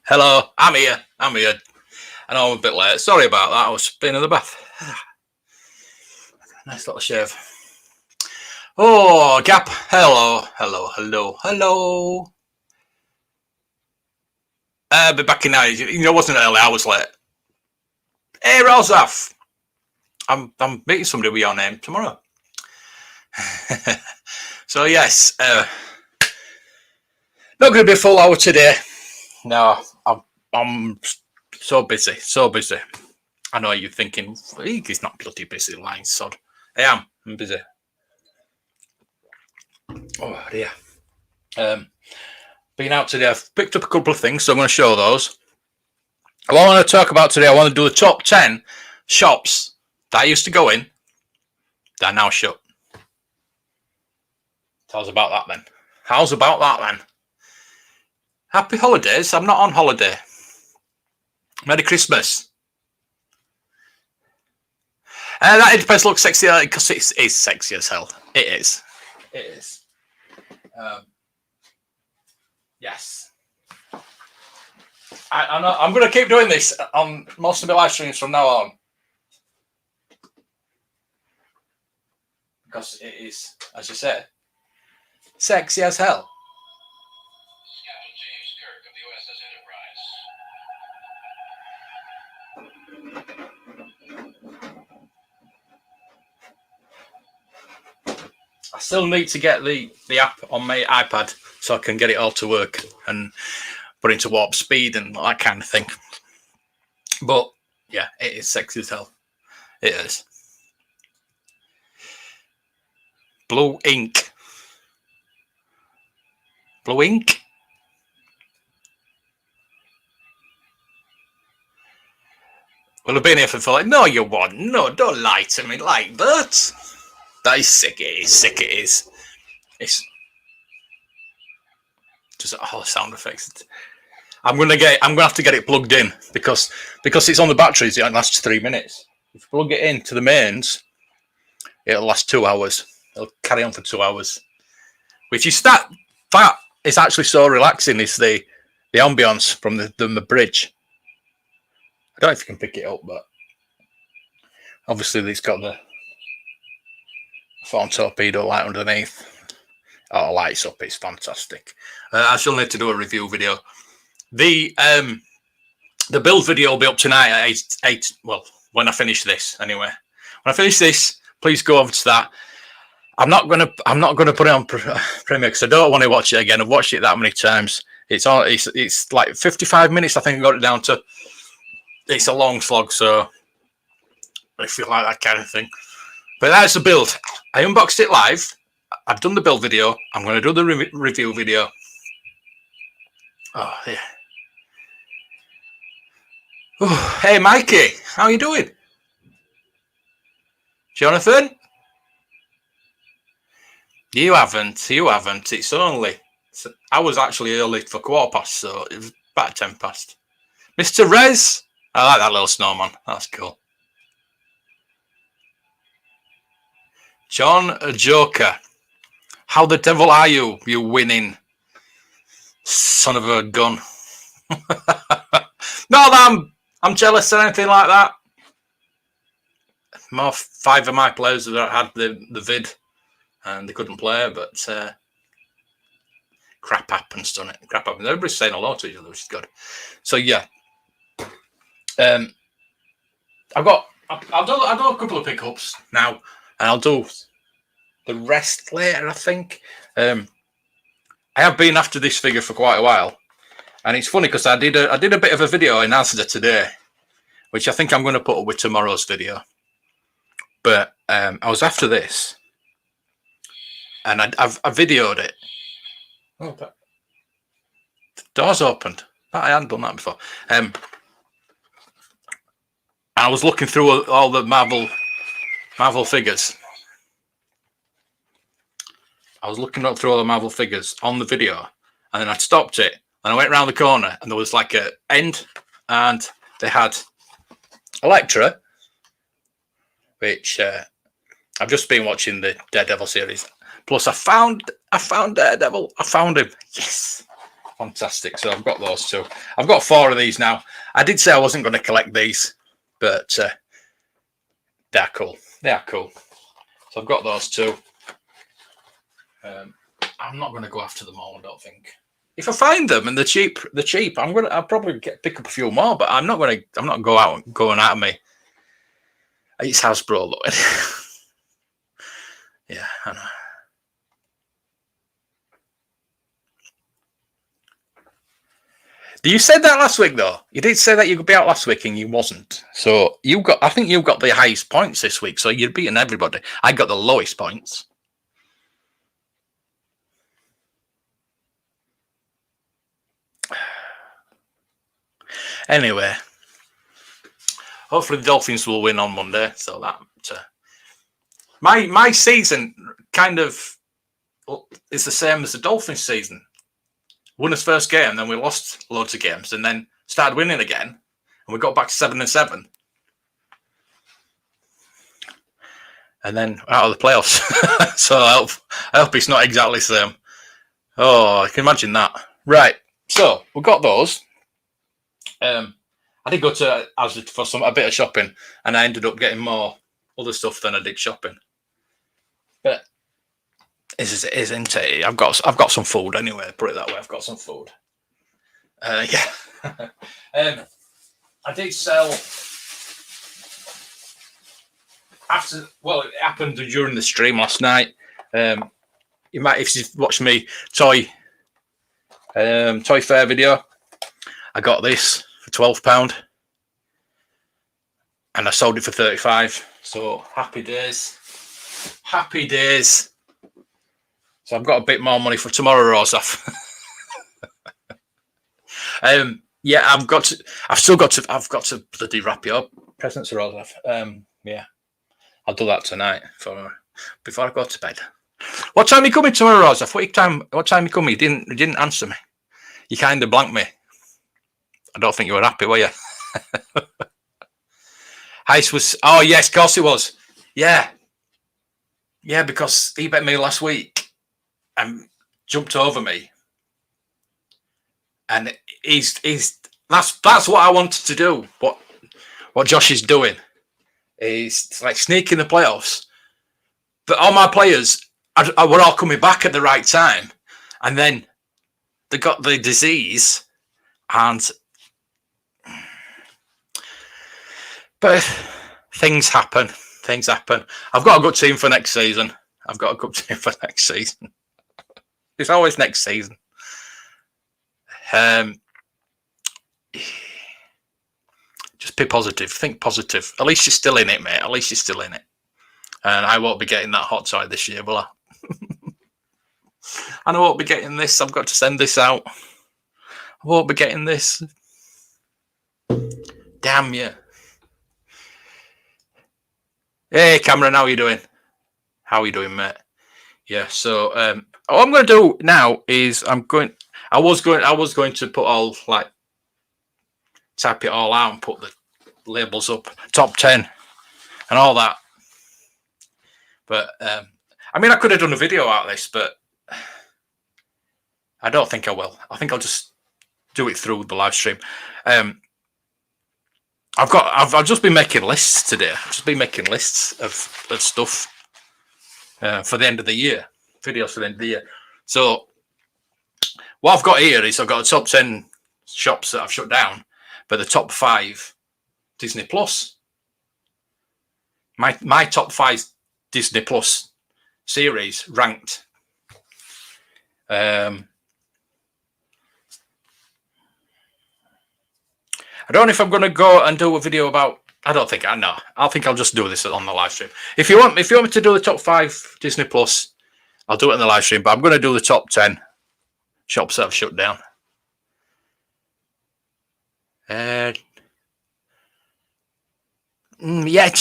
Hello, I'm here. I know I'm a bit late. Sorry about that. I was being in the bath. Nice little shave. Oh, Gap. Hello. I'll be back in now. It wasn't early. I was late. Hey, Rosaf. I'm meeting somebody with your name tomorrow. So, yes. Not going to be a full hour today. No, I'm so busy. I know you're thinking, he's not bloody busy, lying sod. I'm busy. Oh, dear. Been out today. I've picked up a couple of things, so I'm going to show those. What I want to talk about today, I want to do the top 10 shops that I used to go in that are now shut. How's about that then? Happy holidays. I'm not on holiday. Merry Christmas. That depends. Look sexy because it is sexy as hell. It is. Yes. I'm going to keep doing this on most of my live streams from now on. Because it is, as you said, sexy as hell. I still need to get the app on my iPad so I can get it all to work and put into warp speed and that kind of thing. But yeah, it is sexy as hell. It is. Blue ink. Blue ink? Well, I've been here for like, no, you won't. No, don't lie to me like that. That is sick. It is. It's just all sound effects. I'm gonna have to get it plugged in because it's on the batteries. It only lasts 3 minutes. If you plug it into the mains, it'll last 2 hours. It'll carry on for 2 hours. Which is that is actually so relaxing. Is the ambience from the bridge. I don't know if you can pick it up, but obviously it's got the phone torpedo light underneath. Oh, lights up. It's fantastic. I shall need to do a review video. The build video will be up tonight at 8. Well, when I finish this, anyway. When I finish this, please go over to that. I'm not gonna put it on Premiere because I don't want to watch it again. I've watched it that many times. It's like 55 minutes. I think I got it down to. It's a long slog, so if you like that kind of thing. But that's the build. I unboxed it live. I've done the build video. I'm going to do the review video. Oh, yeah. Oh, hey, Mikey. How you doing? Jonathan? You haven't. It's only... I was actually early for 1:15, so it was about 10 past. Mr. Rez? I like that little snowman. That's cool. John Joker. How the devil are you, you winning son of a gun? Not that I'm jealous or anything like that. 5 of my players that had the vid and they couldn't play, but crap happens, doesn't it? Crap happens. Everybody's saying hello to each other, which is good. So yeah. I'll do a couple of pickups now, and I'll do the rest later, I think. I have been after this figure for quite a while, and it's funny because I did a bit of a video in answer to today, which I think I'm going to put up with tomorrow's video. But I was after this, and I videoed it. Oh, the door's opened. I hadn't done that before. I was looking through all the Marvel figures. I was looking through all the Marvel figures on the video, and then I stopped it, and I went around the corner, and there was like an end, and they had Elektra, which I've just been watching the Daredevil series. Plus, I found Daredevil. I found him. Yes, fantastic. So I've got those two. I've got 4 of these now. I did say I wasn't going to collect these, but they're cool. They are cool. So I've got those two. I'm not going to go after them all, I don't think. If I find them and they're cheap, I'll probably pick up a few more, but I'm not going to going out of me. It's Hasbro though. Yeah, I know. You said that last week though. You did say that you could be out last week and you wasn't. So I think you got the highest points this week, so you're beating everybody. I got the lowest points. Anyway, hopefully the Dolphins will win on Monday. So that my season kind of is the same as the Dolphins season. Won his first game, then we lost loads of games, and then started winning again, and we got back to 7-7, and then out of the playoffs. So I hope it's not exactly the same. Oh, I can imagine that. Right, so we got those. I did go to Asda for a bit of shopping, and I ended up getting more other stuff than I did shopping. But isn't it? I've got some food anyway. Put it that way. I've got some food. Yeah. I did sell after. Well, it happened during the stream last night. You might, if you've watched me toy fair video, I got this for £12, and I sold it for 35. So happy days. Happy days. So I've got a bit more money for tomorrow, Rosaf. Yeah, I've got to bloody wrap you up. Presents, Rosaf. Yeah, I'll do that tonight before I go to bed. What time are you coming tomorrow, Rosaf? What time are you coming? You didn't answer me. You kind of blanked me. I don't think you were happy, were you? Heist was. Oh yes, of course it was. Yeah, because he bet me last week and jumped over me, and that's what I wanted to do. What Josh is doing is like sneaking the playoffs, but all my players were all coming back at the right time, and then they got the disease, but things happen. I've got a good team for next season. It's always next season. Just be positive. Think positive. At least you're still in it, mate. At least you're still in it. And I won't be getting that hot toy this year, will I? And I won't be getting this. I've got to send this out. I won't be getting this. Damn you. Hey, Cameron, how are you doing? How are you doing, mate? Yeah, so what I'm going to do now is I was going to put all, like, type it all out and put the labels up, top 10 and all that. But, I mean, I could have done a video out of this, but I don't think I will. I think I'll just do it through the live stream. I've just been making lists today. I've just been making lists of stuff for the end of the year, videos for the end of the year. So what I've got here is I've got the top 10 shops that I've shut down, but the top 5 Disney Plus. My top 5 Disney Plus series ranked. I don't know if I'm going to go and do a video about. I think I'll just do this on the live stream. If you want me to do the top 5 Disney Plus, I'll do it in the live stream. But I'm going to do the top 10 shops that I've shut down. Yeah,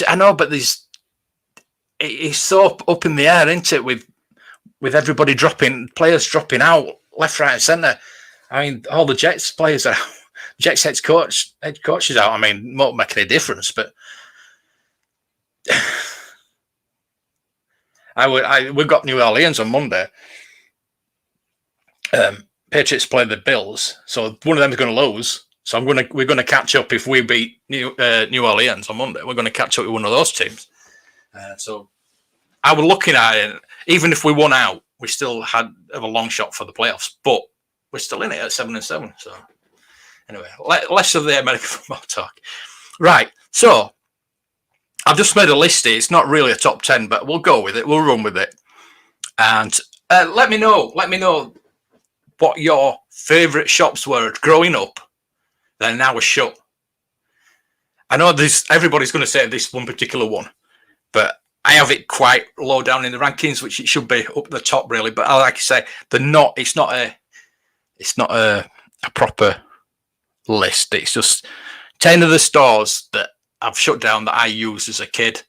I know, but it's so up in the air, isn't it? With everybody players dropping out left, right, and centre. I mean, all the Jets players are out. Jets head coach is out. I mean, won't make any difference, but we've got New Orleans on Monday. Patriots play the Bills, so one of them is going to lose. So we're going to catch up if we beat New Orleans on Monday. We're going to catch up with one of those teams. So I was looking at it. Even if we won out, we still have a long shot for the playoffs. But we're still in it at 7-7. So anyway, less of the American football talk. Right. So I've just made a list here. It's not really a top 10, but we'll go with it. We'll run with it. And let me know what your favourite shops were growing up that are now shut. I know everybody's going to say this one particular one, but I have it quite low down in the rankings, which it should be up the top really. But like I say, it's not a proper list. It's just 10 of the stores that I've shut down that I used as a kid.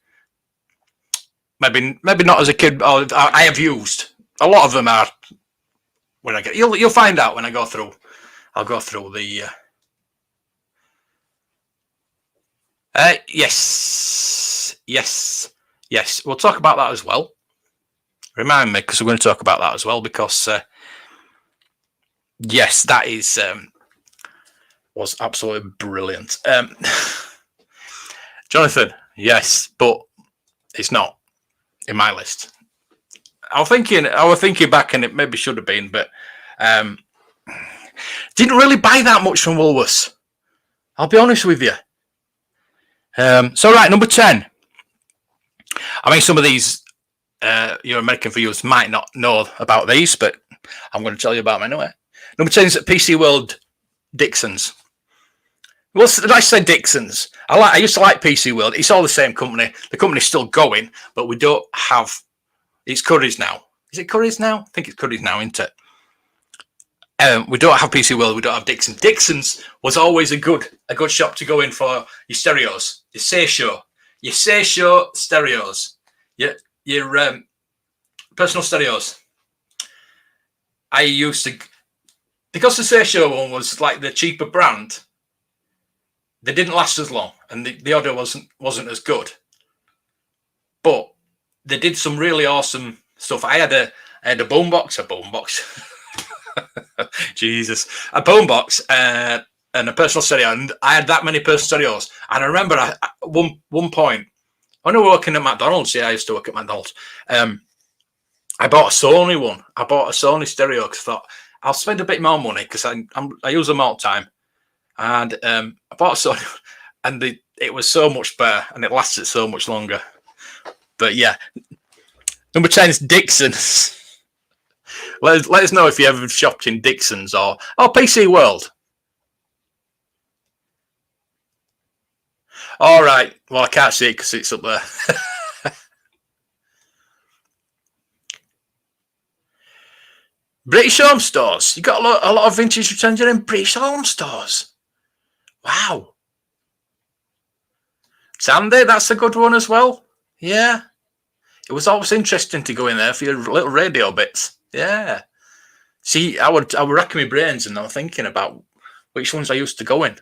Maybe not as a kid. I have used. A lot of them are. When I get, you'll find out when I go through. I'll go through the. Yes. We'll talk about that as well. Remind me, because we're going to talk about that as well. Because yes, that is was absolutely brilliant. Jonathan, yes, but it's not in my list. I was thinking back, and it maybe should have been, but didn't really buy that much from Woolworths. I'll be honest with you. So right, number 10. I mean, some of these your American viewers might not know about these, but I'm going to tell you about them anyway. Number 10 is at PC World Dixon's. Well, did I say Dixon's? I used to like PC World. It's all the same company. The company's still going, but we don't have. It's Curry's now. Is it Curry's now? I think it's Curry's now, isn't it? We don't have PC World. We don't have Dixon's. Dixon's was always a good shop to go in for your stereos, your Seisho stereos, your personal stereos. I used to, because the Seisho one was like the cheaper brand. They didn't last as long, and the audio wasn't as good. But they did some really awesome stuff. I had a boombox, Jesus, a boombox and a personal stereo, and I had that many personal stereos. And I remember at one point when I was working at McDonald's. Yeah, I used to work at McDonald's. I bought a Sony one. I bought a Sony stereo because I thought I'll spend a bit more money because I use them all the time. And I bought a Sony, and it was so much better, and it lasted so much longer. But yeah, number 10 is Dixon's. Let us know if you ever shopped in Dixon's or PC World. All right. Well, I can't see it because it's up there. British Home Stores. You got a lot of vintage returns in British Home Stores. Wow. Sandy, that's a good one as well. Yeah. It was always interesting to go in there for your little radio bits. Yeah. See, I would rack my brains and I'm thinking about which ones I used to go in.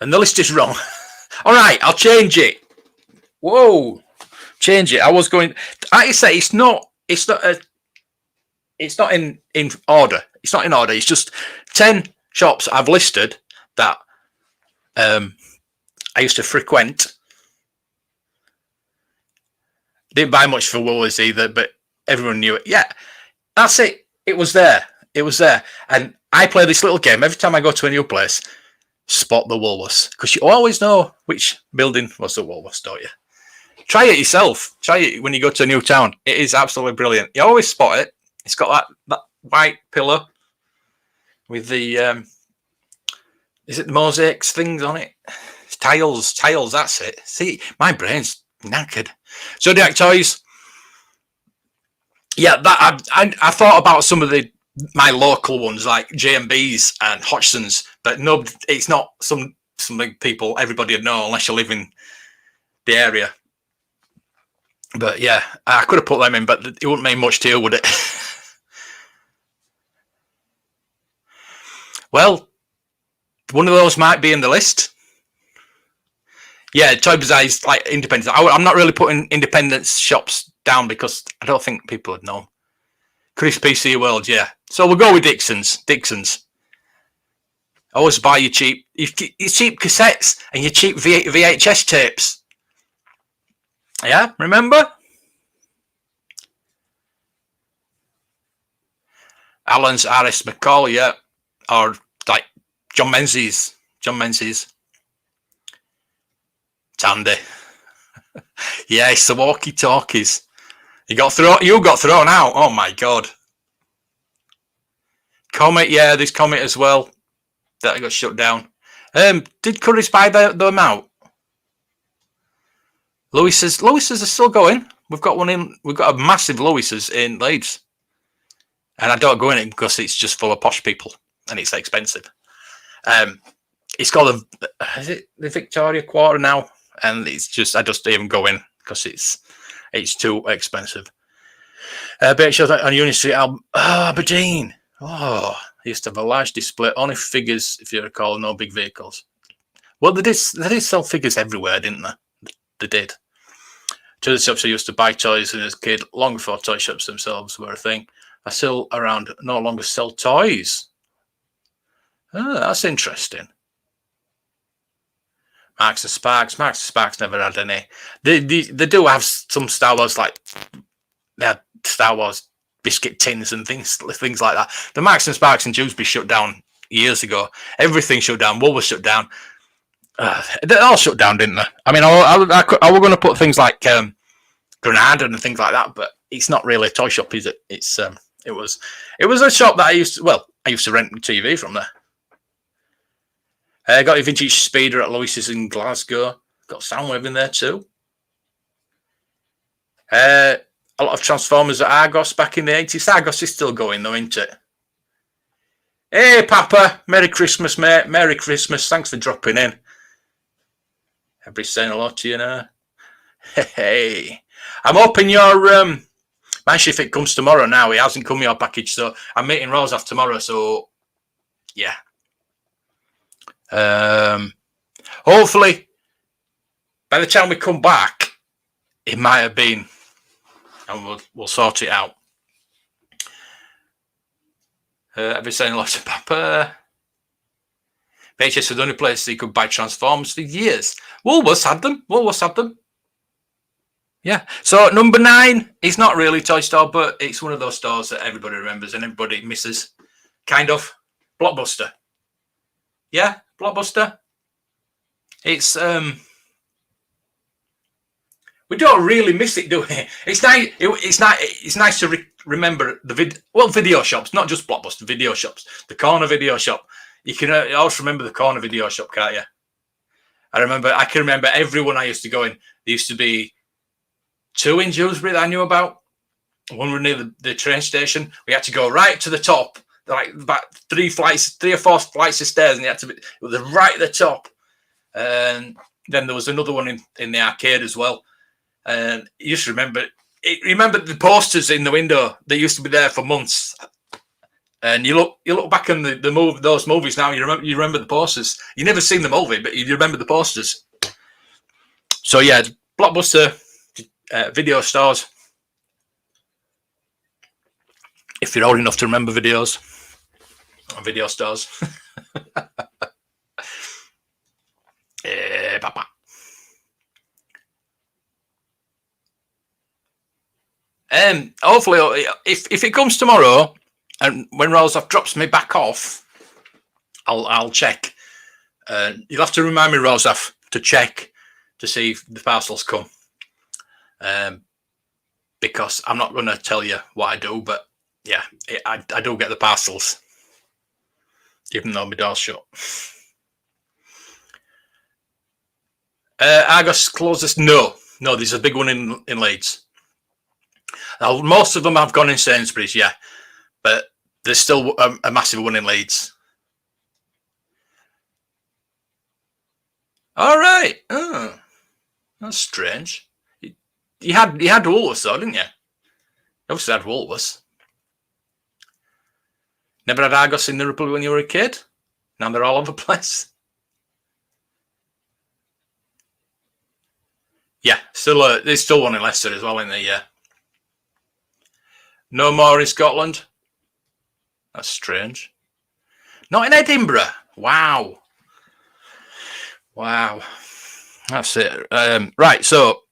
And the list is wrong. All right, I'll change it. Whoa. Change it. I was going, like I say, it's not in order. It's not in order. It's just 10 shops I've listed that I used to frequent. Didn't buy much for Woolies either, but everyone knew it. Yeah, that's it. It was there. And I play this little game every time I go to a new place. Spot the Woolworths, because you always know which building was the Woolworths, don't you? Try it yourself. Try it when you go to a new town. It is absolutely brilliant. You always spot it. It's got that white pillar with the is it the mosaics things on it? It's tiles. That's it. See, my brain's knackered. Zodiac Toys. Yeah, that I thought about some of my local ones like J&B's and Hodgson's, but no, it's not some people everybody would know unless you live in the area. But yeah, I could have put them in, but it wouldn't mean much to you, would it? Well, one of those might be in the list. Yeah, Toy Bazaar is like independent. I'm not really putting independent shops down because I don't think people would know. Chris PC World, yeah. So we'll go with Dixon's. Always buy your cheap cassettes and your cheap VHS tapes. Yeah, remember? Alan's Aris McCall, yeah. Or like John Menzies. Tandy. Yeah, it's the walkie-talkies. You got thrown out. Oh my god. Comet, yeah, there's Comet as well. That got shut down. Did Curry's buy them out? Lewis's are still going. We've got a massive Lewis's in Leeds. And I don't go in it because it's just full of posh people and it's expensive. It's got the Victoria Quarter now, and I just don't even go in because it's too expensive. BHL on Union Street, Aberdeen. Oh, they used to have a large display, only figures, if you recall, no big vehicles. Well, they did sell figures everywhere, didn't they? They did. To the shops I used to buy toys as a kid, long before toy shops themselves were a thing. I still around no longer sell toys. Oh, that's interesting. Marks and Sparks never had any. They do have some Star Wars, like they had Star Wars biscuit tins and things like that. The Marks and Sparks and Dewsbury shut down years ago. Everything shut down. Wool was shut down. They all shut down, didn't they? I mean, I was going to put things like Granada and things like that, but it's not really a toy shop, is it? It was a shop that I used to rent TV from there. Got a vintage speeder at Lewis's in Glasgow. Got Soundwave in there too. A lot of Transformers at Argos back in the 80s. Argos is still going though, isn't it? Hey, Papa. Merry Christmas, mate. Merry Christmas. Thanks for dropping in. Everybody's saying hello to you now. Hey. I'm hoping your Manche, if it comes tomorrow now, it hasn't come your package, so I'm meeting Rose off tomorrow, so yeah. Hopefully, by the time we come back, it might have been, and we'll sort it out. I've been saying a lot of Papa. VHS was the only place you could buy Transformers for years. Woolworths had them. Yeah. So number 9 is not really a toy store, but it's one of those stores that everybody remembers and everybody misses. Kind of. Blockbuster. Yeah, Blockbuster. It's we don't really miss it, do we? It's nice. It's nice to remember the video shops, not just Blockbuster, video shops. The corner video shop. You can always remember the corner video shop, can't you? I can remember everyone I used to go in. There used to be 2 in Dewsbury that I knew about. One was near the train station. We had to go right to the top, like about 3 or 4 flights of stairs, and it was right at the top. And then there was another one in the arcade as well. And you just remember the posters in the window. They used to be there for months. And you look back on those movies now. You remember the posters. You never seen the movie, but you remember the posters. So yeah, Blockbuster. Video stores. If you're old enough to remember video stores. Papa. Hopefully, if it comes tomorrow, and when Rolsoff drops me back off, I'll check. You'll have to remind me, Rolsoff, to check to see if the parcels come. Because I'm not going to tell you what I do, but yeah, I do get the parcels, even though my door's shut. Argos closest? No, there's a big one in Leeds. Now, most of them have gone in Sainsbury's, yeah, but there's still a massive one in Leeds. All right. Oh, that's strange. You had Woolworths though, didn't you? You obviously had Woolworths. Never had Argos in the Republic when you were a kid? Now they're all over the place. Yeah, there's still one in Leicester as well in the No more in Scotland. That's strange. Not in Edinburgh. Wow. Wow. That's it. Right. So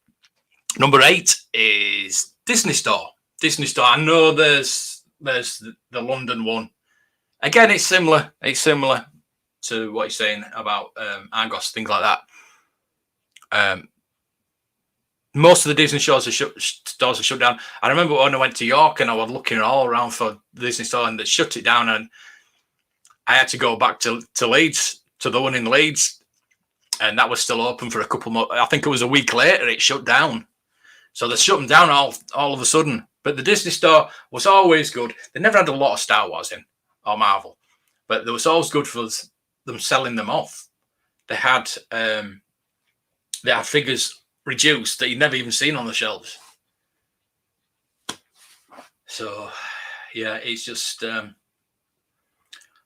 number 8 is Disney Store. Disney Store. I know there's the London one. Again, it's similar. It's similar to what you're saying about Argos, things like that. Most of the Disney stores are shut down. I remember when I went to York and I was looking all around for the Disney store and they shut it down, and I had to go back to Leeds, to the one in Leeds, and that was still open for a couple more. I think it was a week later it shut down. So they shut them down all of a sudden. But the Disney store was always good. They never had a lot of Star Wars in or Marvel, but there was always good for them selling them off. They had figures reduced that you'd never even seen on the shelves. So yeah, it's just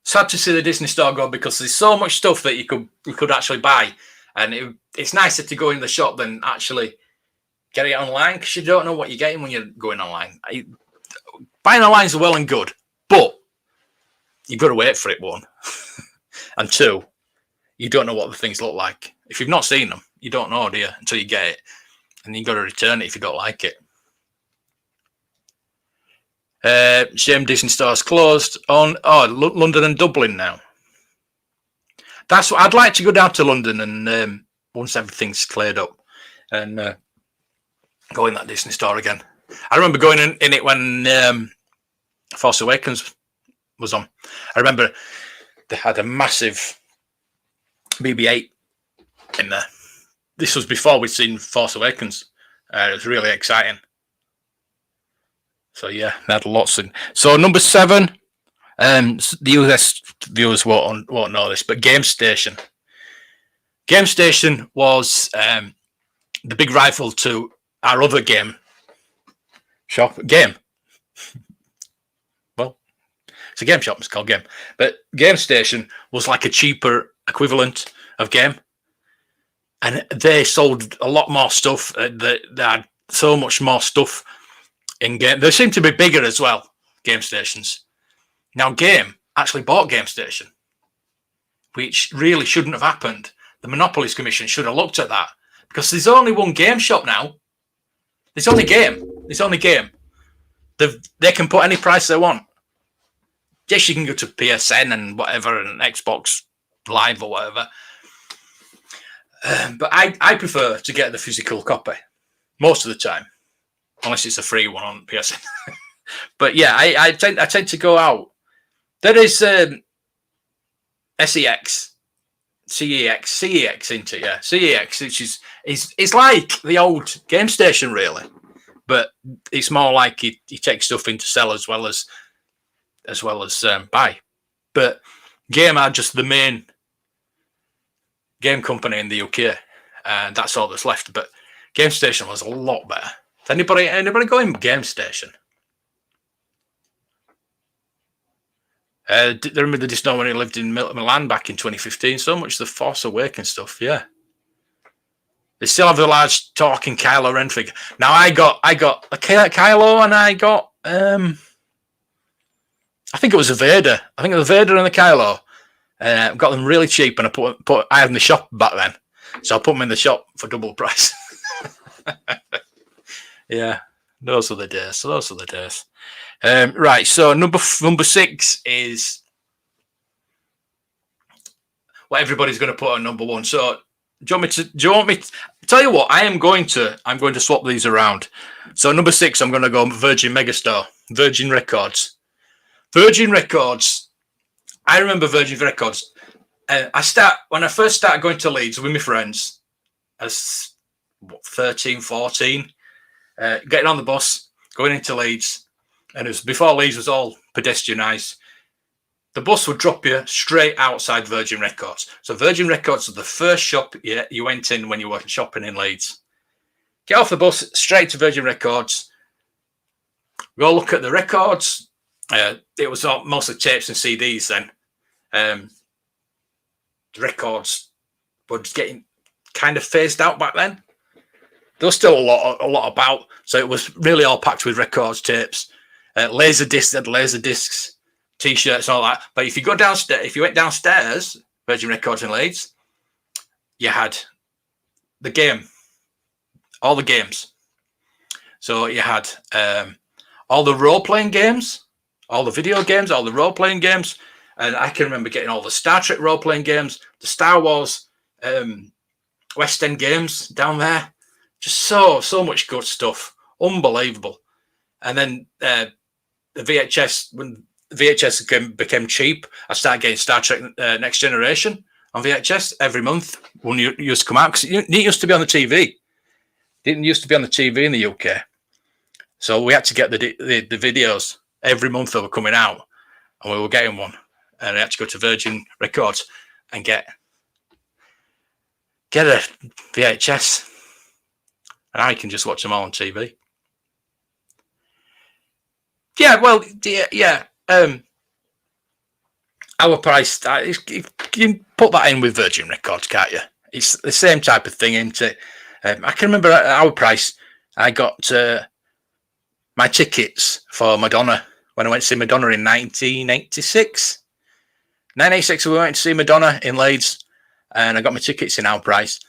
sad to see the Disney store go, because there's so much stuff that you could actually buy, and it's nicer to go in the shop than actually get it online, because you don't know what you're getting when you're going online. Buying online is well and good, but you've got to wait for it, one. And two, you don't know what the things look like. If you've not seen them, you don't know, do you, until you get it. And you've got to return it if you don't like it. Shame Disney Store's closed on London and Dublin now. That's what I'd like to go down to London, and once everything's cleared up, and go in that Disney store again. I remember going in it when Force Awakens was on. I remember they had a massive BB-8 in there. This was before we'd seen Force Awakens. It was really exciting. So yeah, they had lots in. So number 7, the US viewers won't know this, but Game Station. Game Station was the big rival to our other game shop. Game. Well, it's a game shop. It's called Game. But Game Station was like a cheaper equivalent of Game. And they sold a lot more stuff. They had so much more stuff in Game. They seem to be bigger as well, Game Stations. Now, Game actually bought Game Station, which really shouldn't have happened. The Monopolies Commission should have looked at that, because there's only one game shop now. There's only Game. There's only Game. They can put any price they want. Yes, you can go to PSN and whatever, and Xbox Live or whatever. But I prefer to get the physical copy most of the time, unless it's a free one on PSN. But yeah, I tend to go out. There is CEX, isn't it? Yeah, CEX, which is like the old Game Station, really, but it's more like you take stuff in to sell as well as buy. But Game are just the main game company in the UK, and that's all that's left. But Game Station was a lot better. Anybody going Game Station? I remember the Disney when he lived in Milan back in 2015. So much the Force Awakens stuff, yeah. They still have the large talking Kylo Ren figure. Now I got a Kylo, and I got I think it was a Vader. I think it was a Vader and the Kylo. Got them really cheap, and I had them in the shop back then, so I put them in the shop for double price. Yeah, those are the days. Right, so number 6 is what everybody's going to put on number 1. So do you want me to tell you what? I'm going to swap these around. So number 6, I'm going to go Virgin Megastore, Virgin Records. I remember Virgin Records. When I first started going to Leeds with my friends, as 13, 14, getting on the bus, going into Leeds, and it was before Leeds was all pedestrianised. The bus would drop you straight outside Virgin Records. So Virgin Records was the first shop you went in when you were shopping in Leeds. Get off the bus, straight to Virgin Records. Go look at the records. It was mostly tapes and CDs then. The records were getting kind of phased out back then. There was still a lot about, so it was really all packed with records, tapes, laser discs, t-shirts, all that. But if you go downstairs, if you went downstairs, Virgin Records in Leeds, you had the game, all the games. So you had all the role-playing games, all the video games, all the role-playing games. And I can remember getting all the Star Trek role-playing games, the Star Wars West End games down there. Just so much good stuff. Unbelievable. And then the VHS, when VHS became cheap, I started getting Star Trek Next Generation on VHS every month when it used to come out. Because it used to be on the TV. It didn't used to be on the TV in the UK. So we had to get the videos every month that were coming out. And we were getting one. And I had to go to Virgin Records and get a VHS. And I can just watch them all on TV. Yeah, well, yeah. Our price, you can put that in with Virgin Records, can't you? It's the same type of thing, isn't it? I can remember at our price, I got my tickets for Madonna when I went to see Madonna in 1986. 1986, we went to see Madonna in Leeds, and I got my tickets in our price.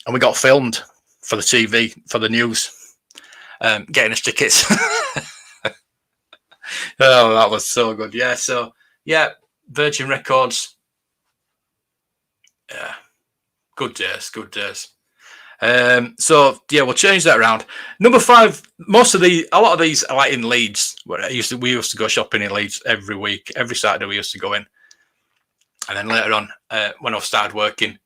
And we got filmed for the TV, for the news, getting us tickets. Oh, that was so good. Yeah, so, yeah, Virgin Records. Yeah, good days, good days. So, yeah, we'll change that around. Number 5, a lot of these are like in Leeds. We used to go shopping in Leeds every week. Every Saturday we used to go in. And then later on, when I started working,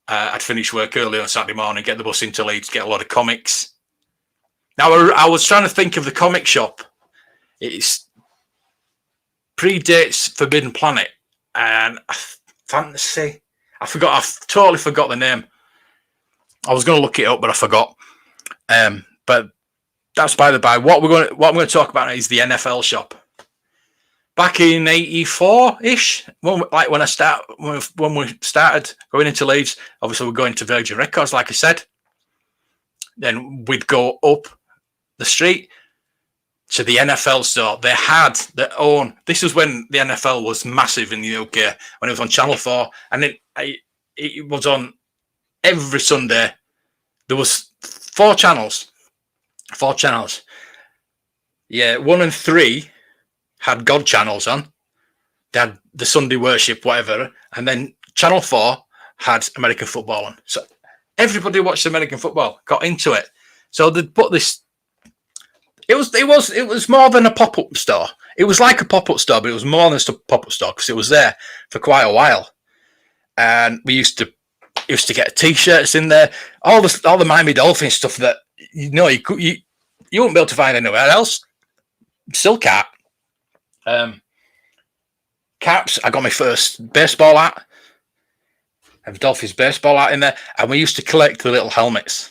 I'd finish work early on Saturday morning, get the bus into Leeds, get a lot of comics. Now, I was trying to think of the comic shop. It predates Forbidden Planet and Fantasy. I've totally forgot the name. I was going to look it up, but I forgot. But that's by the by. What I'm going to talk about is the NFL shop. Back in '84-ish, when we started going into Leeds, obviously we're going to Virgin Records, like I said. Then we'd go up the street to the NFL store. They had their own. This was when the NFL was massive in the UK, when it was on Channel 4, and it was on every Sunday. There was 4 channels. 4 channels. Yeah, 1 and 3 had God channels on. They had the Sunday worship, whatever, and then Channel 4 had American football on. So everybody watched American football, got into it. So they put this. It was more than a pop-up store. It was like a pop-up store, but it was more than just a pop-up store because it was there for quite a while. And we used to get T-shirts in there, all the Miami Dolphins stuff that you wouldn't be able to find anywhere else. Silk hat, caps. I got my first baseball hat. I have Dolphins baseball hat in there, and we used to collect the little helmets.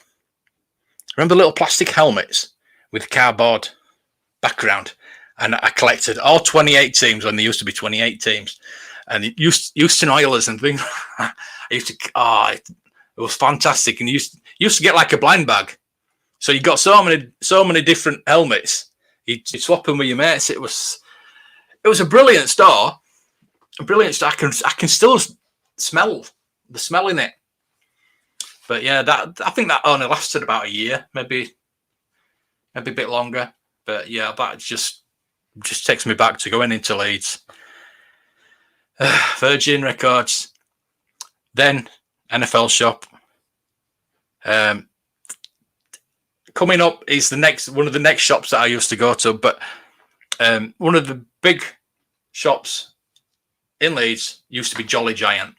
Remember the little plastic helmets with cardboard background? And I collected all 28 teams when there used to be 28 teams, and Houston Oilers and things. It was fantastic, and you used to get like a blind bag, so you got so many different helmets. You'd swap them with your mates. It was a brilliant store. A brilliant store. I can still smell the smell in it. But yeah, I think that only lasted about a year, maybe a bit longer. But yeah, that just takes me back to going into Leeds. Virgin Records, then NFL shop. Coming up is one of the next shops that I used to go to, but one of the big shops in Leeds used to be Jolly Giant.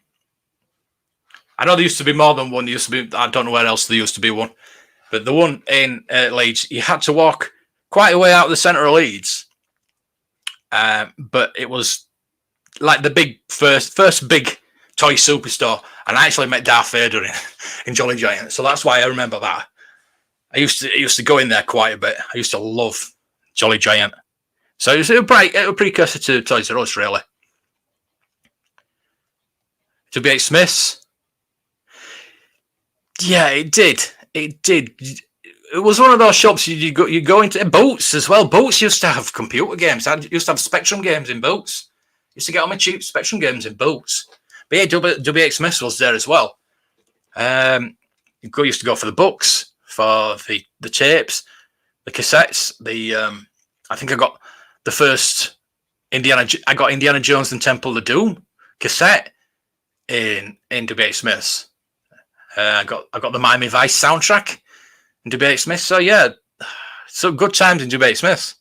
I know there used to be more than one. There used to be, I don't know where else there used to be one, but the one in Leeds, you had to walk quite a way out of the centre of Leeds. But it was like the big first big toy superstore, and I actually met Darth Vader in Jolly Giant, so that's why I remember that. I used to go in there quite a bit. I used to love Jolly Giant, so it was a precursor to Toys R Us, really. W.H. Smith's, yeah, it did. it was one of those shops you go into. Boots as well. Boots used to have computer games. I used to have Spectrum games in Boots. Used to get all my cheap Spectrum games in Boots. But yeah, WH Smith was there as well. You used to go for the books, for the tapes, the cassettes. I think I got the first I got Indiana Jones and Temple of Doom cassette in WH Smith's. I got the Miami Vice soundtrack in WH Smith. So yeah, so good times in WH Smith.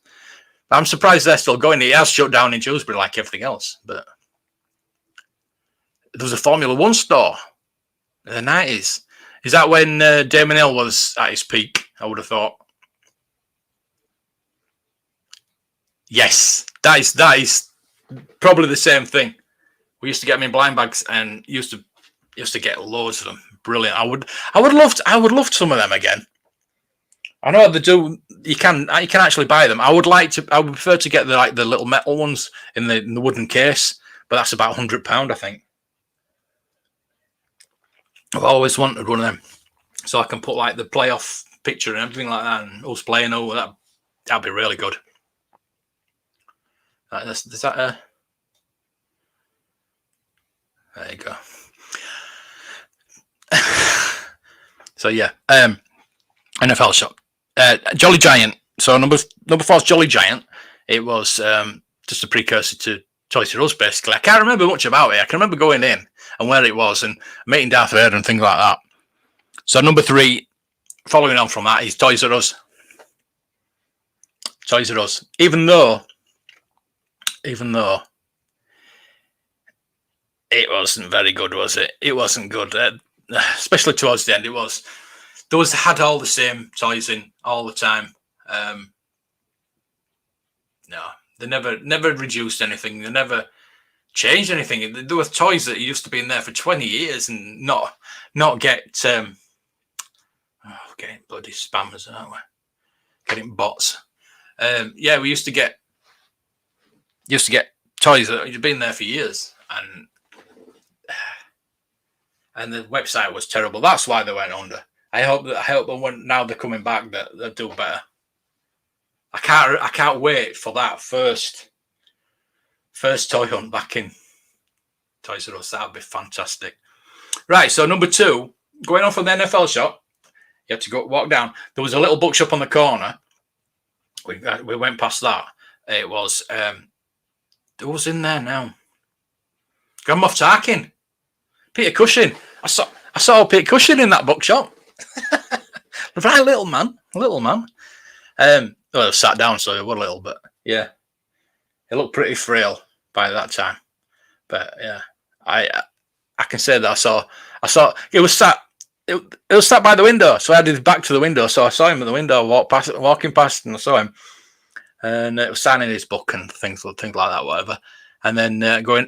I'm surprised they're still going. It has shut down in Dewsbury like everything else, but there was a Formula One store in the 90s. Is that when Damon Hill was at his peak? I would have thought. Yes, that is probably the same thing. We used to get them in blind bags and used to get loads of them. Brilliant. I would love some of them again. I know they do. You can actually buy them. I would prefer to get the little metal ones in the wooden case, but that's about £100, I think. I've always wanted one of them, so I can put like the playoff picture and everything like that, and us playing. Oh, that'd be really good. Is that there you go. So yeah, NFL shop. Jolly Giant. So number 4 is Jolly Giant. It was just a precursor to Toys R Us, basically. I can't remember much about it. I can remember going in and where it was and meeting Darth Vader and things like that. So number 3, following on from that, is Toys R Us. Toys R Us. Even though it wasn't very good, was it? It wasn't good, especially towards the end. It was. Those had all the same toys in all the time. No, they never reduced anything. They never changed anything. There were toys that used to be in there for 20 years and not get getting bloody spammers, aren't we? Getting bots. Yeah, we used to get toys that had been there for years, and the website was terrible. That's why they went under. I hope that when now they're coming back that they'll do better. I can't wait for that first toy hunt back in Toys R Us. That would be fantastic. Right, so number 2, going on from the NFL shop, you had to walk down. There was a little bookshop on the corner. We went past that. It was who was in there now? Grand Moff Tarkin, Peter Cushing. I saw Peter Cushing in that bookshop. Right, little man. Well, I sat down, so it was a little, but yeah, it looked pretty frail by that time. But yeah, I can say that I saw it was sat by the window, so I had his back to the window, so I saw him at the window, walking past, and I saw him, and it was signing his book and things like that, whatever. And then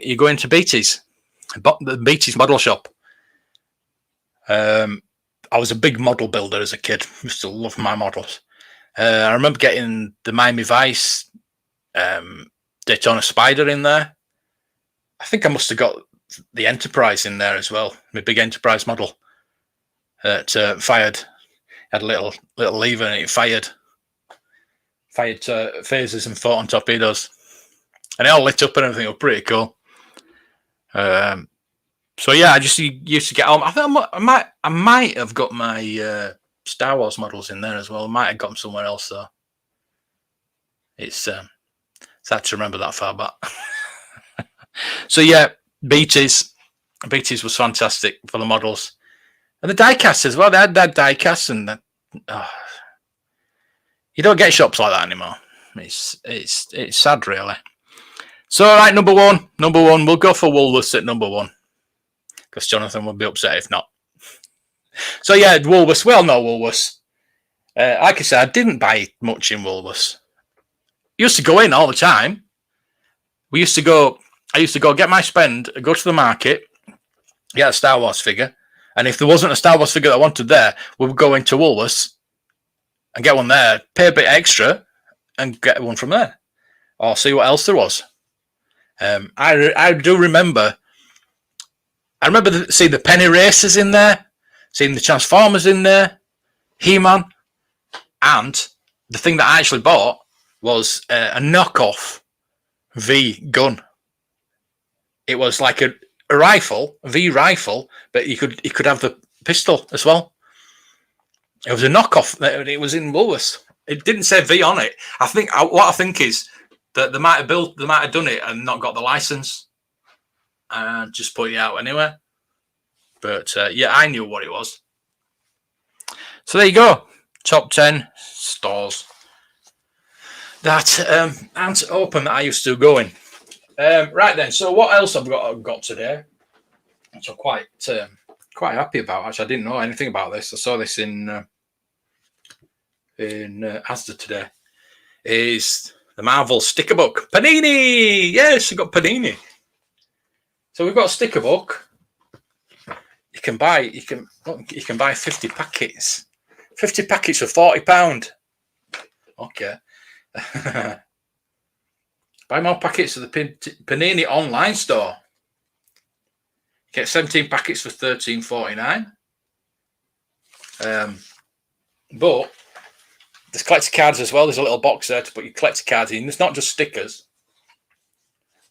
you go into Beatty's, the Beatty's model shop. I was a big model builder as a kid. I used to love my models. I remember getting the Miami Vice Daytona Spider in there. I think I must have got the Enterprise in there as well. My big Enterprise model that fired. Had a little lever and it fired phasers and photon torpedoes, and it all lit up and everything. It was pretty cool. So yeah, I just used to get on. I think I might have got my Star Wars models in there as well. I might have got them somewhere else though. It's sad to remember that far back. So yeah, Beatty's was fantastic for the models and the die-casts as well. They had that die-casts, and you don't get shops like that anymore. It's sad, really. So right, number one, we'll go for Woolworths at number 1. Because Jonathan would be upset if not. So yeah, Woolworths. We all know Woolworths. Like I said, I didn't buy much in Woolworths. I used to go in all the time. I used to go get my spend, go to the market, get a Star Wars figure, and if there wasn't a Star Wars figure that I wanted there, we would go into Woolworths and get one there, pay a bit extra, and get one from there, or see what else there was. I do remember. I remember seeing the penny racers in there, seeing the Transformers in there, He-Man. And the thing that I actually bought was a knockoff V gun. It was like a rifle, a V rifle, but you could have the pistol as well. It was a knockoff. It was in Woolworths. It didn't say V on it. What I think is that they might have done it and not got the license, and just put it out anyway. But yeah, I knew what it was. So there you go. Top 10 stores that aren't open that I used to go in. Right then. So what else I've got today, which I'm quite happy about. Actually, I didn't know anything about this. I saw this in Asda today. Is the Marvel sticker book Panini? Yes, we got Panini. So we've got a sticker book. You can buy 50 packets. 50 packets for £40. Okay. Buy more packets at the Panini online store. Get 17 packets for £13.49. But there's collector cards as well. There's a little box there to put your collector cards in. It's not just stickers.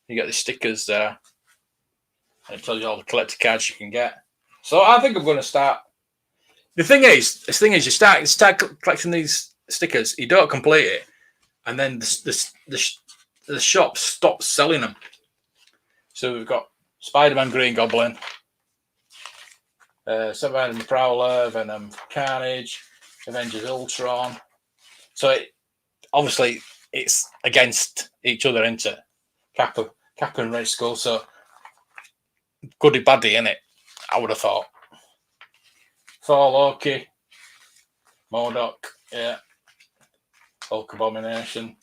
You get the stickers there. And it tells you all the collector cards you can get. So I think I'm going to start. The thing is, you start collecting these stickers. You don't complete it, and then the shop stops selling them. So we've got Spider-Man, Green Goblin, Venom Prowler, Venom Carnage, Avengers Ultron. So obviously it's against each other, isn't it? Cap and Red Skull. So goody baddie, innit? I would have thought. Thor, Loki, MODOK, yeah. Hulk Abomination,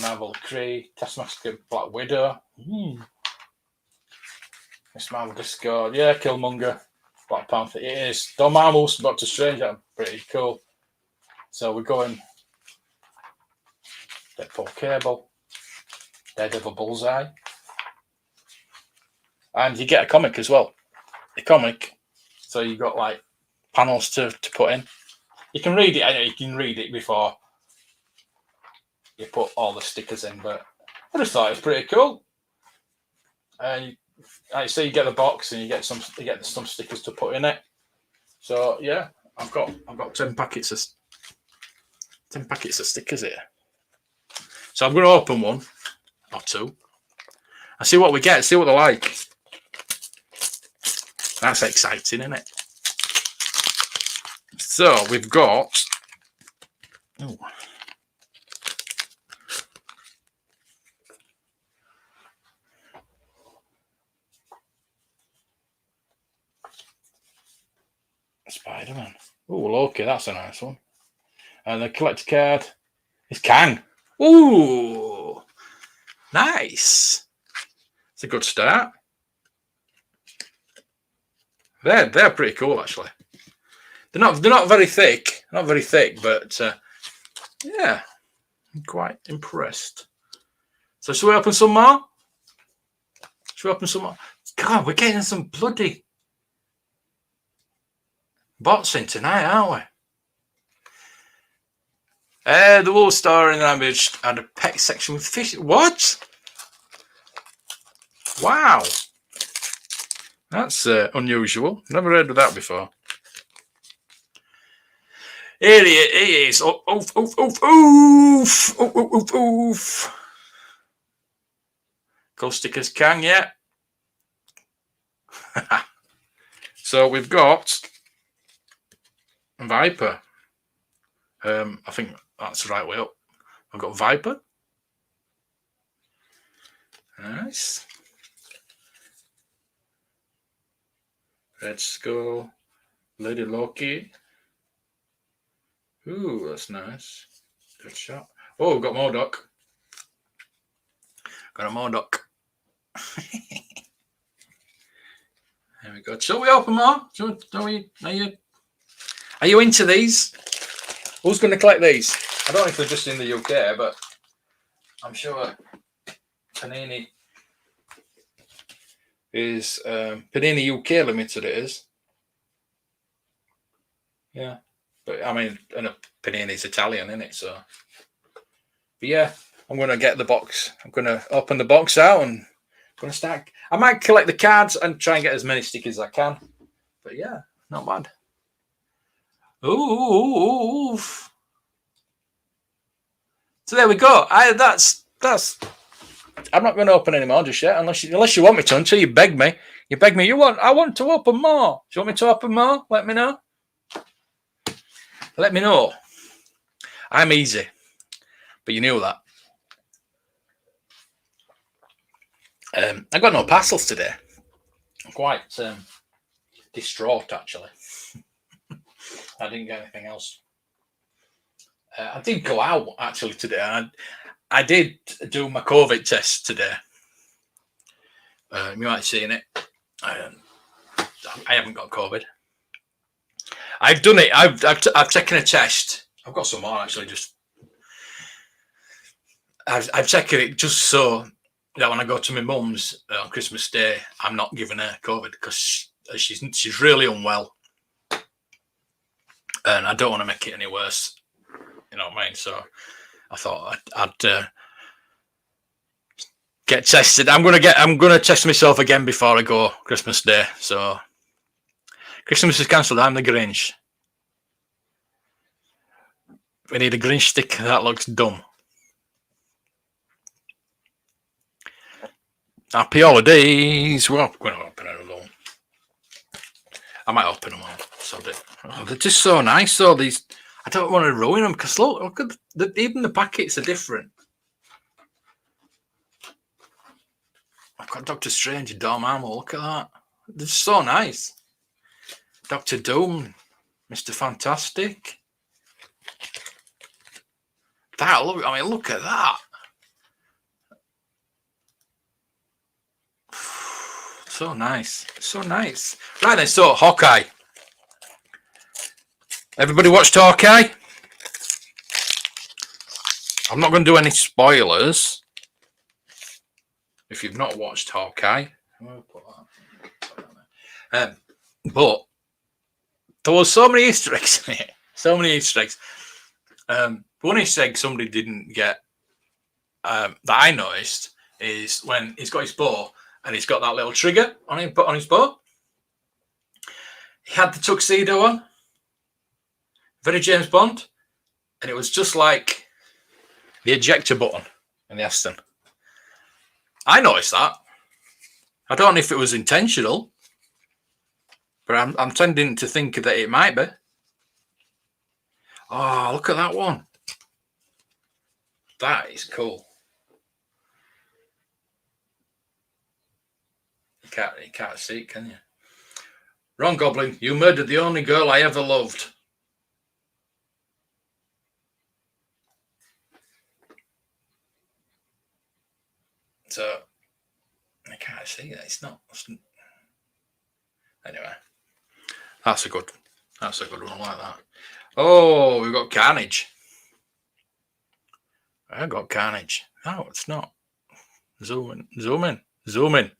Marvel Kree, Taskmaster, Black Widow. Miss Marvel Discord, yeah, Killmonger, Black Panther. It is. Don Marvel's Doctor Strange, that's pretty cool. So we're going Deadpool Cable, Daredevil Bullseye. And you get a comic as well. A comic. So you've got like panels to put in. You can read it. I know you can read it before you put all the stickers in, but I just thought it was pretty cool. And like say you get the box and you get some stickers to put in it. So yeah, I've got 10 packets of stickers here. So I'm going to open one or two and see what we get. See what they're like. That's exciting, isn't it? So we've got. Oh. Spider-Man. Oh, Loki, that's a nice one. And the collector card is Kang. Ooh, nice. It's a good start. They're pretty cool, actually. They're not very thick. Not very thick, but yeah, I'm quite impressed. So should we open some more? God, we're getting some bloody bots in tonight, aren't we? The Wool Store in the language and a pet section with fish. What? Wow. That's unusual. Never heard of that before. Here it is. Oof, oof, oof, oof. Oof, oof, oof, oof. Go stickers Kang, yeah. So we've got Viper. I think that's the right way up. I've got Viper. Nice. Red Skull. Lady Loki. Ooh, that's nice. Good shot. Oh, we've got MODOK. Got a MODOK. There we go. Shall we open more? Are you into these? Who's going to collect these? I don't know if they're just in the UK, but I'm sure Panini is Panini UK Limited. It is. Yeah, but I mean, and a Panini's Italian, isn't it? So, but yeah, I'm going to get the box. I'm going to open the box out and I'm going to start. I might collect the cards and try and get as many stickers as I can. But yeah, not bad. Ooh. So there we go. That's. I'm not going to open any more just yet, unless you want me to. Until you beg me. You beg me. I want to open more. Do you want me to open more? Let me know. Let me know. I'm easy, but you knew that. I got no parcels today. I'm quite distraught, actually. I didn't get anything else. I did go out actually today. I did do my COVID test today. You might have seen it. I haven't got COVID. I've done it. I've taken a test. I've got some more actually. I've taken it just so that when I go to my mum's on Christmas Day, I'm not giving her COVID because she's really unwell, and I don't want to make it any worse. You know what I mean? So I thought I'd get tested. I'm gonna test myself again before I go Christmas Day. So Christmas is cancelled. I'm the Grinch. We need a Grinch stick. That looks dumb. Happy holidays. Well, I'm going to open it alone. I might open them all. So they're just so nice, though. These, I don't want to ruin them because look at even the packets are different. I've got Doctor Strange and Dormammu. Look at that. They're so nice. Doctor Doom, Mr. Fantastic. Look at that. So nice. So nice. Right then, so Hawkeye. Everybody watched Hawkeye? I'm not going to do any spoilers. If you've not watched Hawkeye. But there was so many Easter eggs in it. So many Easter eggs. One Easter egg somebody didn't get that I noticed is when he's got his bow and he's got that little trigger on him, put on his bow. He had the tuxedo on, very James Bond, and it was just like the ejector button in the Aston. I noticed that. I don't know if it was intentional, but I'm tending to think that it might be. Oh, look at that one. That is cool. You can't see it, can you? Ron Goblin, you murdered the only girl I ever loved. So, I can't see that. It's not. Anyway, that's a good one like that. Oh, we've got Carnage. I got Carnage. No, it's not. Zoom in.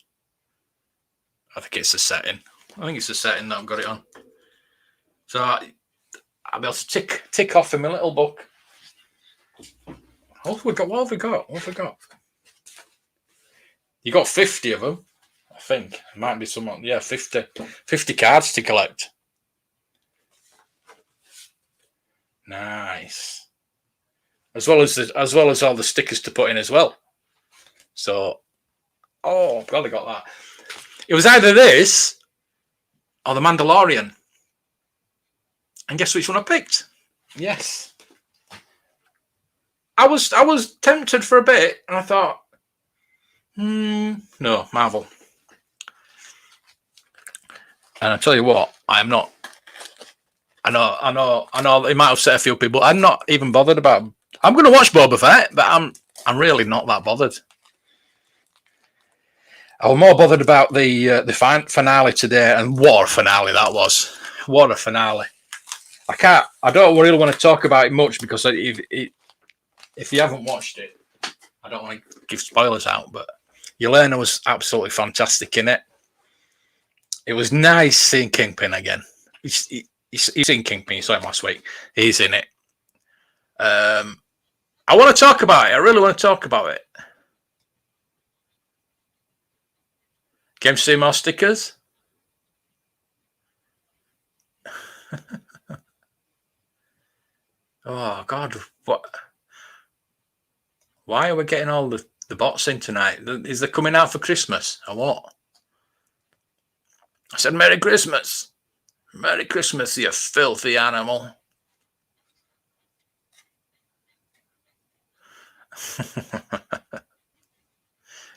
I think it's the setting. That I've got it on. So I'll be able to tick off in my little book. What have we got? You got 50 of them, I think. It might be someone. Yeah, 50 cards to collect. Nice. As well as all the stickers to put in as well. So, oh, I've got that. It was either this or the Mandalorian. And guess which one I picked? Yes. I was tempted for a bit, and I thought, no, Marvel. And I tell you what, I am not. I know. It might upset a few people. I'm not even bothered about. I'm going to watch Boba Fett, but I'm really not that bothered. I was more bothered about the finale today, and what a finale that was! What a finale! I don't really want to talk about it much because if you haven't watched it, I don't want to give spoilers out. But Yelena was absolutely fantastic in it. It was nice seeing Kingpin again. You've seen Kingpin, you saw him last week. He's in it. I want to talk about it. I really want to talk about it. Game see more stickers. Oh God, what? Why are we getting all the bots in tonight? Is they coming out for Christmas or what? I said Merry Christmas. Merry Christmas, you filthy animal.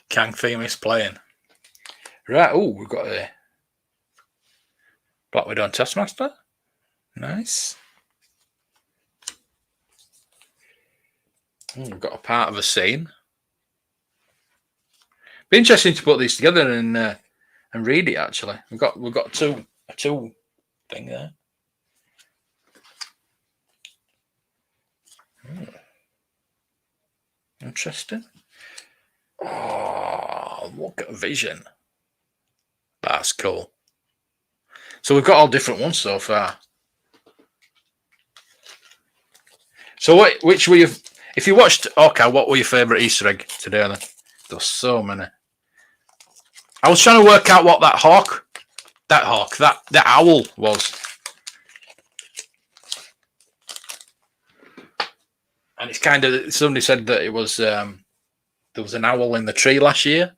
Kang theme is playing. Right, oh, we've got a Black Widow and Taskmaster. Nice. Oh, we've got a part of a scene. Be interesting to put these together and read it. Actually, we've got two thing there. Oh. Interesting. Oh, look at Vision. That's cool. So we've got all different ones so far. So which were you? If you watched Hawkeye, what were your favourite Easter egg today? Then there's so many. I was trying to work out what that owl was, and it's kind of somebody said that it was there was an owl in the tree last year,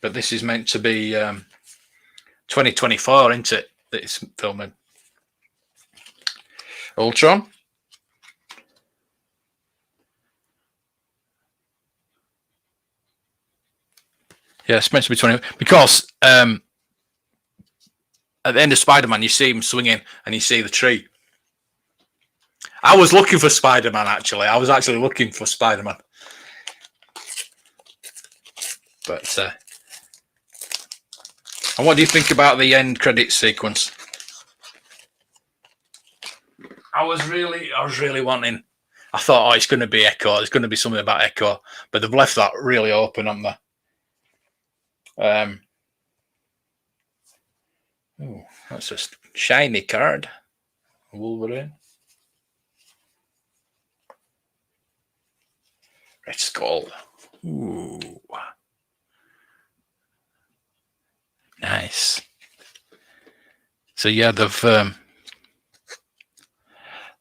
but this is meant to be 2024, isn't it? That it's filming. Ultron. Yeah, it's meant to be 20 because at the end of Spider-Man, you see him swinging and you see the tree. I was looking for Spider-Man, actually. I was actually looking for Spider-Man. But, and what do you think about the end credits sequence? I was really wanting. I thought, oh, it's going to be Echo. There's going to be something about Echo, but they've left that really open, haven't they? Oh, that's a shiny card. Wolverine. Red Skull. Ooh. Nice. So yeah, they've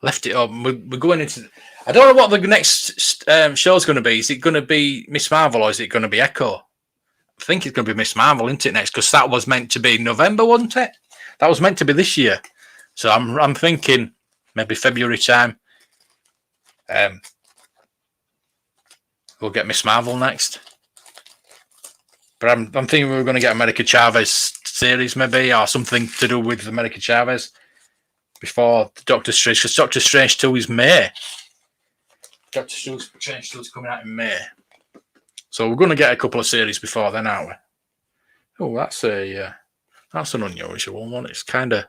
left it up. We're going into. I don't know what the next show's going to be. Is it going to be Miss Marvel or is it going to be Echo? I think it's going to be Miss Marvel, isn't it, next? Because that was meant to be November, wasn't it? That was meant to be this year. So I'm thinking maybe February time. We'll get Miss Marvel next. But I'm thinking we're going to get America Chavez series maybe, or something to do with America Chavez before Doctor Strange, because Doctor Strange 2 is May. Doctor Strange 2 is coming out in May. So we're going to get a couple of series before then, aren't we? Oh, that's an unusual one. It's kind of,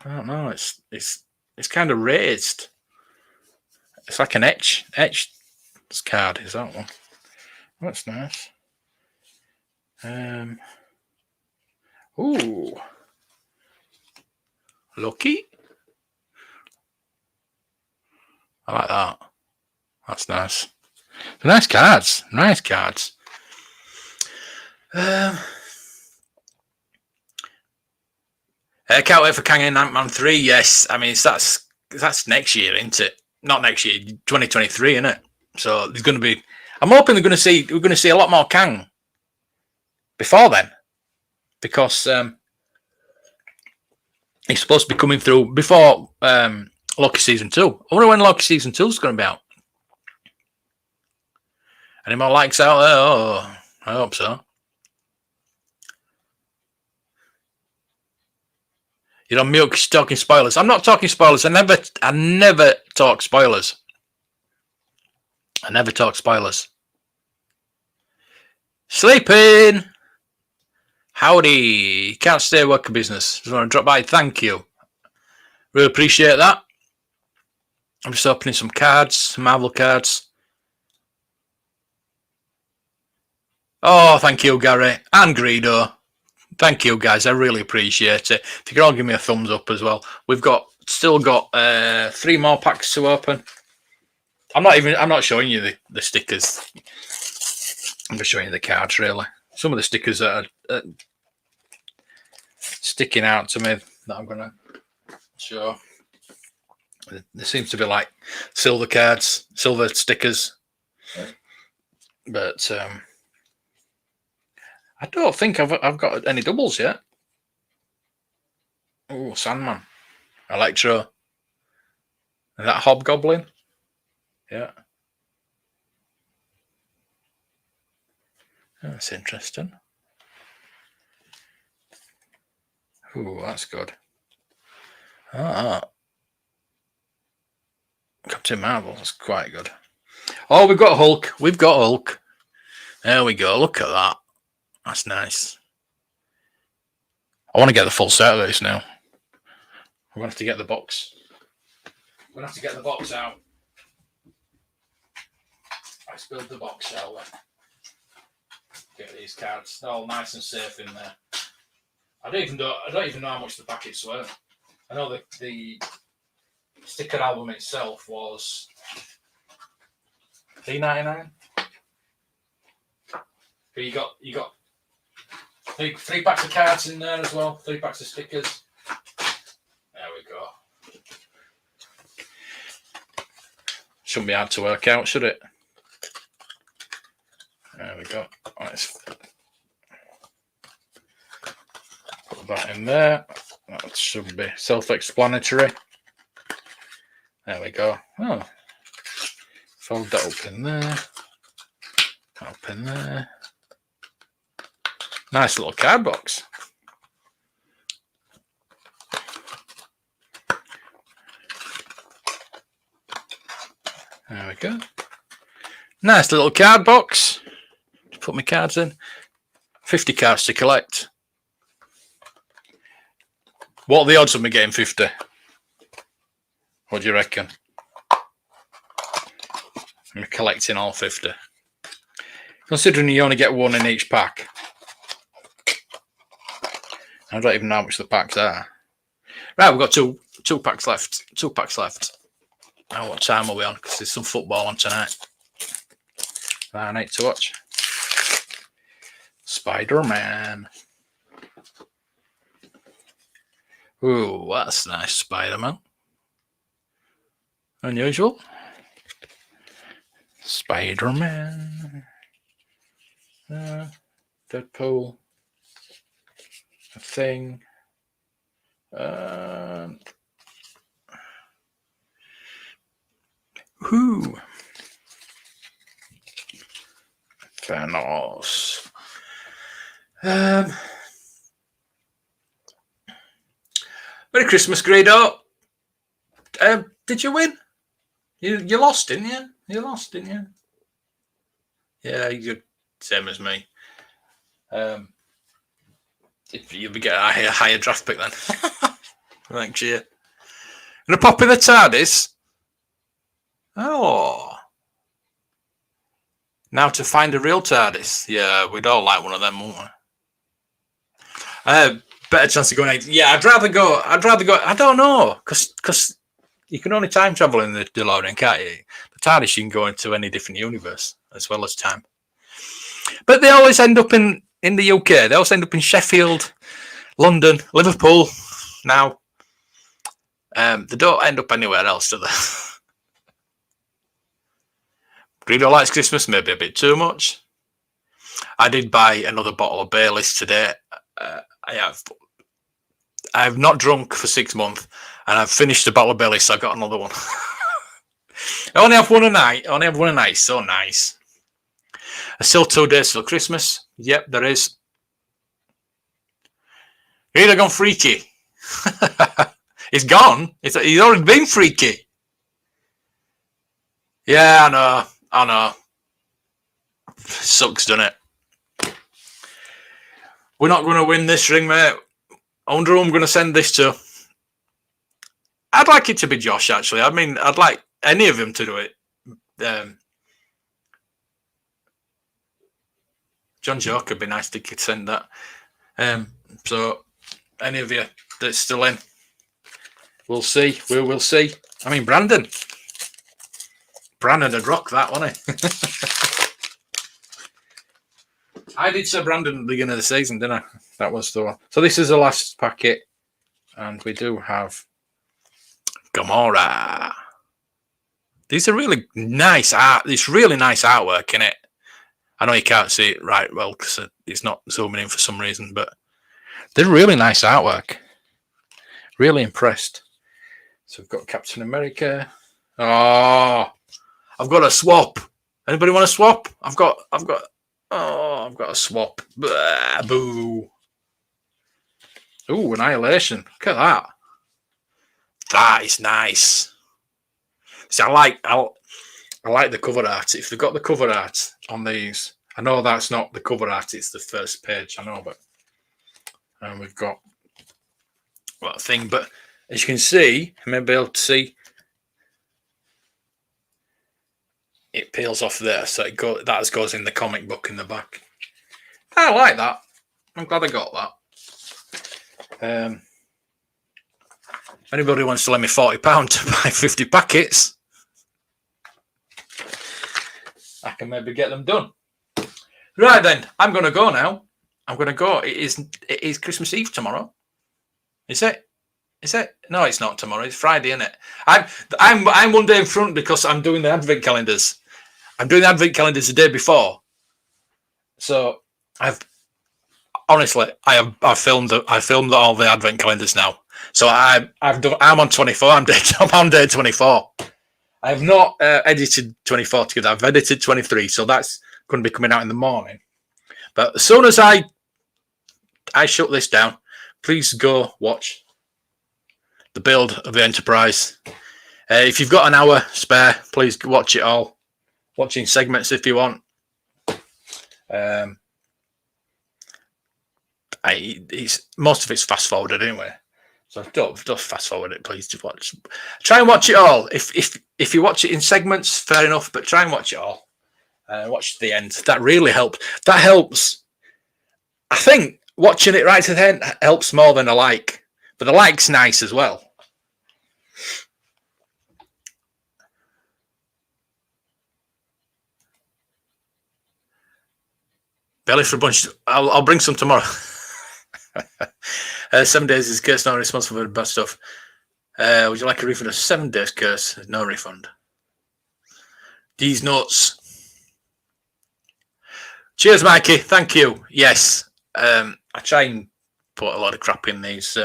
I don't know. It's kind of raised. It's like an etched card. Is that one? That's nice. Ooh, lucky. I like that. That's nice. Nice cards. Nice cards. I can't wait for Kang and Ant-Man 3. Yes, I mean that's next year, isn't it? Not next year, 2023, isn't it? So there's going to be. I'm hoping we're going to see a lot more Kang before then, because he's supposed to be coming through before Loki season 2. I wonder when Loki season 2 is going to be out. Any more likes out there? Oh, I hope so. You're on mute because you're talking spoilers. I'm not talking spoilers. I never talk spoilers. I never talk spoilers. Sleeping. Howdy. Can't stay work a business. Just want to drop by. Thank you. Really appreciate that. I'm just opening some cards, some Marvel cards. Oh, thank you, Gary. And Greedo. Thank you, guys. I really appreciate it. If you can all give me a thumbs up as well. We've still got 3 more packs to open. I'm not showing you the stickers. I'm just showing you the cards, really. Some of the stickers that are sticking out to me that I'm gonna show. There seems to be like silver cards, silver stickers, but I don't think I've got any doubles yet. Oh, Sandman, Electro, and that Hobgoblin. Yeah, that's interesting. Ooh, that's good. Captain Marvel, that's quite good. Oh, we've got Hulk. We've got Hulk. There we go. Look at that. That's nice. I want to get the full set of this now. I'm going to have to get the box. I'm going to have to get the box out. Let's build the box, shall we? Get these cards. They're all nice and safe in there. I don't even know how much the packets were. I know that the sticker album itself was $3.99. But you got three packs of cards in there as well. 3 packs of stickers. There we go. Shouldn't be hard to work out, should it? There we go. Let's put that in there. That should be self-explanatory. There we go. Oh, fold that up in there. Up in there. Nice little card box. There we go. Nice little card box. Put my cards in. 50 cards to collect. What are the odds of me getting 50? What do you reckon? I'm collecting all 50. Considering you only get 1 in each pack. I don't even know how much the packs are. Right, we've got two packs left. 2 packs left. Now, what time are we on? Because there's some football on tonight. I need to watch. Spider-Man. Ooh, that's nice, Spider-Man. Unusual. Spider-Man. Deadpool. A Thing. Who? Thanos. Merry Christmas, Grado. Did you win? You lost, didn't you? You lost, didn't you? Yeah, you're same as me. You'll be getting a higher draft pick then. Thanks, you. Gonna pop in the TARDIS. Oh. Now to find a real TARDIS. Yeah, we'd all like one of them, wouldn't we? Better chance of going 8. Yeah, I'd rather go. I don't know, because you can only time travel in the DeLorean, can't you? The TARDIS, you can go into any different universe as well as time. But they always end up in the UK. They always end up in Sheffield, London, Liverpool. Now, they don't end up anywhere else, do they? Greedo likes Christmas, maybe a bit too much. I did buy another bottle of Baileys today. I have not drunk for 6 months, and I've finished a bottle of Baileys, so I got another one. I only have one a night. So nice. There's still 2 days till Christmas. Yep, there is. Greedo gone freaky. He's gone. He's already been freaky. Yeah, I know. Sucks, doesn't it? We're not going to win this ring, mate. I wonder who I'm going to send this to. I'd like it to be Josh, actually. I mean, I'd like any of them to do it. John Joker would be nice to send that. So any of you that's still in, we'll see. We will see. I mean, Brandon had rocked that, wasn't he? I did say Brandon at the beginning of the season, didn't I? That was the one. So this is the last packet, and we do have Gamora. These are really nice art. It's really nice artwork in it. I know you can't see it right well because it's not zooming in for some reason, but they're really nice artwork. Really impressed. So we've got Captain America. Oh, I've got a swap. Anybody want a swap? I've got a swap. Boo. Ooh, Annihilation. Look at that. That is nice. See, I like the cover art. If they've got the cover art on these, I know that's not the cover art, it's the first page, I know, but we've got that thing. But as you can see, I may be able to see, it peels off there, so that goes in the comic book in the back. I like that. I'm glad I got that. Anybody wants to lend me £40 to buy 50 packets, I can maybe get them done. Right then, I'm going to go now. I'm going to go. It is Christmas Eve tomorrow. Is it? Is it? No, it's not tomorrow. It's Friday, isn't it? I'm 1 day in front because I'm doing the advent calendars. I'm doing the advent calendars the day before. So I've filmed all the advent calendars now. So I'm on 24. I'm on day 24. I have not edited 24 together. I've edited 23, so that's going to be coming out in the morning. But as soon as I shut this down, please go watch the build of the Enterprise. If you've got an hour spare, please watch it all. Watching segments if you want. Most of it's fast forwarded anyway. So don't fast forward it, please. Just watch. Try and watch it all. If you watch it in segments, fair enough. But try and watch it all. Watch the end. That really helps. That helps. I think watching it right to the end helps more than a like. But the like's nice as well. Belly for a bunch. I'll bring some tomorrow. 7 days is curse, not responsible for the bad stuff. Would you like a refund of 7 days curse? No refund. These nuts. Cheers, Mikey. Thank you. Yes. I try and put a lot of crap in these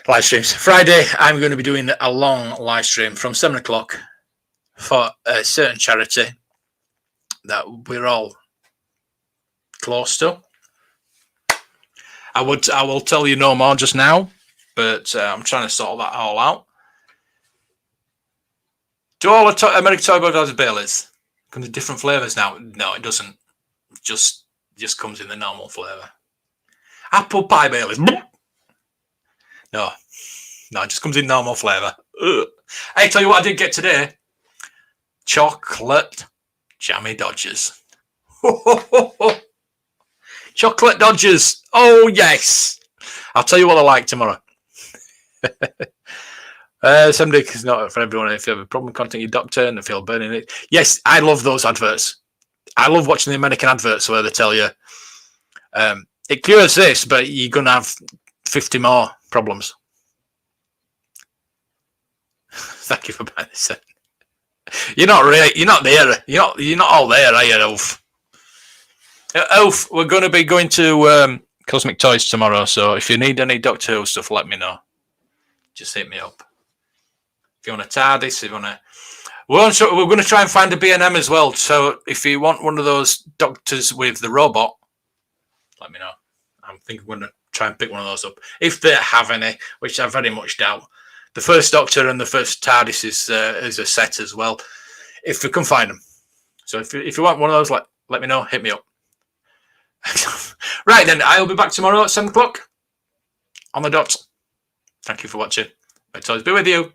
live streams. Friday, I'm going to be doing a long live stream from 7 o'clock for a certain charity that we're all close to. I will tell you no more just now, but I'm trying to sort that all out. Do all the American Toy Box have Baileys? Comes in different flavors now? No, it doesn't. It just comes in the normal flavor. Apple pie Baileys. No, it just comes in normal flavor. Hey, tell you what I did get today. Chocolate jammy Dodgers. Chocolate Dodgers. Oh, yes. I'll tell you what I like tomorrow. Somebody is not for everyone. If you have a problem, contact your doctor and feel burning it. Yes, I love those adverts. I love watching the American adverts where they tell you it cures this, but you're going to have 50 more problems. Thank you for buying this. You're not there. You're not all there, are you, Elf? Elf, we're going to be going to Cosmic Toys tomorrow, so if you need any Doctor Who stuff, let me know. Just hit me up. If you want a TARDIS, if you want to... We're going to try and find a B&M as well, so if you want one of those Doctors with the robot, let me know. I'm thinking we're going to try and pick one of those up. If they have any, which I very much doubt. The first Doctor and the first TARDIS is a set as well, if we can find them. So if you want one of those, let me know, hit me up. Right then, I'll be back tomorrow at 7 o'clock on the dot. Thank you for watching. May toys be with you.